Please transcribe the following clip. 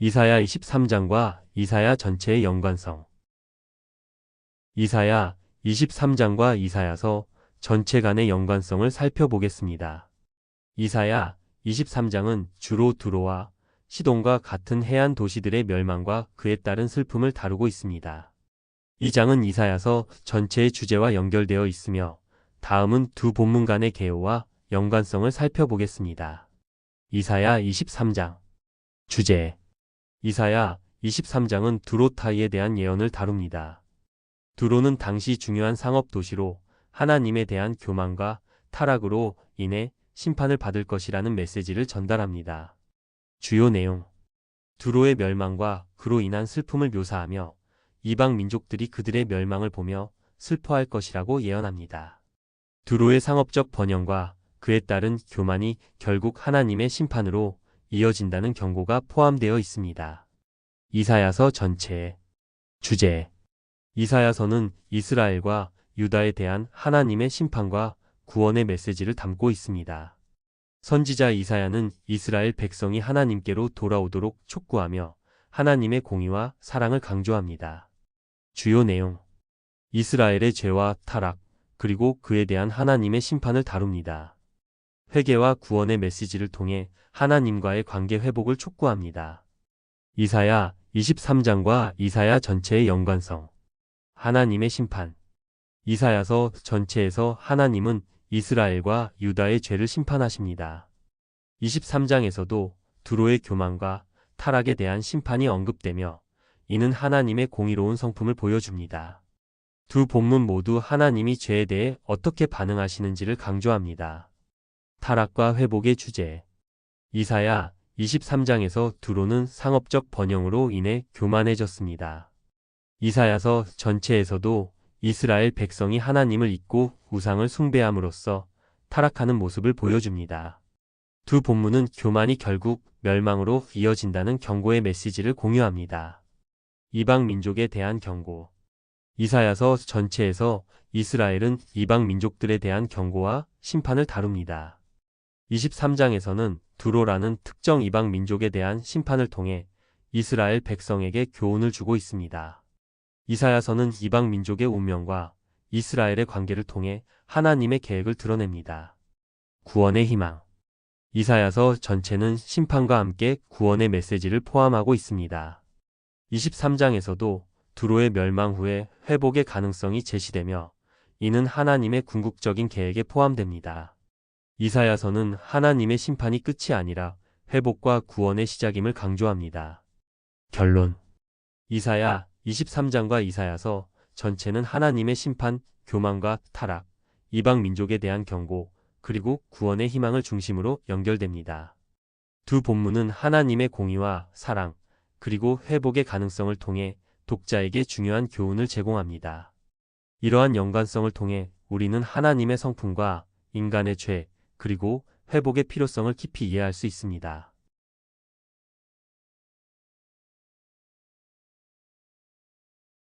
이사야 23장과 이사야 전체의 연관성. 이사야 23장과 이사야서 전체 간의 연관성을 살펴보겠습니다. 이사야 23장은 주로 두로와 시돈과 같은 해안 도시들의 멸망과 그에 따른 슬픔을 다루고 있습니다. 이 장은 이사야서 전체의 주제와 연결되어 있으며 다음은 두 본문 간의 개요와 연관성을 살펴보겠습니다. 이사야 23장 주제. 이사야 23장은 두로타이에 대한 예언을 다룹니다. 두로는 당시 중요한 상업 도시로 하나님에 대한 교만과 타락으로 인해 심판을 받을 것이라는 메시지를 전달합니다. 주요 내용. 두로의 멸망과 그로 인한 슬픔을 묘사하며 이방 민족들이 그들의 멸망을 보며 슬퍼할 것이라고 예언합니다. 두로의 상업적 번영과 그에 따른 교만이 결국 하나님의 심판으로 이어진다는 경고가 포함되어 있습니다. 이사야서 전체 주제. 이사야서는 이스라엘과 유다에 대한 하나님의 심판과 구원의 메시지를 담고 있습니다. 선지자 이사야는 이스라엘 백성이 하나님께로 돌아오도록 촉구하며 하나님의 공의와 사랑을 강조합니다. 주요 내용. 이스라엘의 죄와 타락, 그리고 그에 대한 하나님의 심판을 다룹니다. 회개와 구원의 메시지를 통해 하나님과의 관계 회복을 촉구합니다. 이사야 23장과 이사야 전체의 연관성. 하나님의 심판. 이사야서 전체에서 하나님은 이스라엘과 유다의 죄를 심판하십니다. 23장에서도 두로의 교만과 타락에 대한 심판이 언급되며 이는 하나님의 공의로운 성품을 보여줍니다. 두 본문 모두 하나님이 죄에 대해 어떻게 반응하시는지를 강조합니다. 타락과 회복의 주제. 이사야 23장에서 두로는 상업적 번영으로 인해 교만해졌습니다. 이사야서 전체에서도 이스라엘 백성이 하나님을 잊고 우상을 숭배함으로써 타락하는 모습을 보여줍니다. 두 본문은 교만이 결국 멸망으로 이어진다는 경고의 메시지를 공유합니다. 이방 민족에 대한 경고. 이사야서 전체에서 이스라엘은 이방 민족들에 대한 경고와 심판을 다룹니다. 23장에서는 두로라는 특정 이방 민족에 대한 심판을 통해 이스라엘 백성에게 교훈을 주고 있습니다. 이사야서는 이방 민족의 운명과 이스라엘의 관계를 통해 하나님의 계획을 드러냅니다. 구원의 희망. 이사야서 전체는 심판과 함께 구원의 메시지를 포함하고 있습니다. 23장에서도 두로의 멸망 후에 회복의 가능성이 제시되며 이는 하나님의 궁극적인 계획에 포함됩니다. 이사야서는 하나님의 심판이 끝이 아니라 회복과 구원의 시작임을 강조합니다. 결론. 이사야 23장과 이사야서 전체는 하나님의 심판, 교만과 타락, 이방 민족에 대한 경고, 그리고 구원의 희망을 중심으로 연결됩니다. 두 본문은 하나님의 공의와 사랑, 그리고 회복의 가능성을 통해 독자에게 중요한 교훈을 제공합니다. 이러한 연관성을 통해 우리는 하나님의 성품과 인간의 죄, 그리고 회복의 필요성을 깊이 이해할 수 있습니다.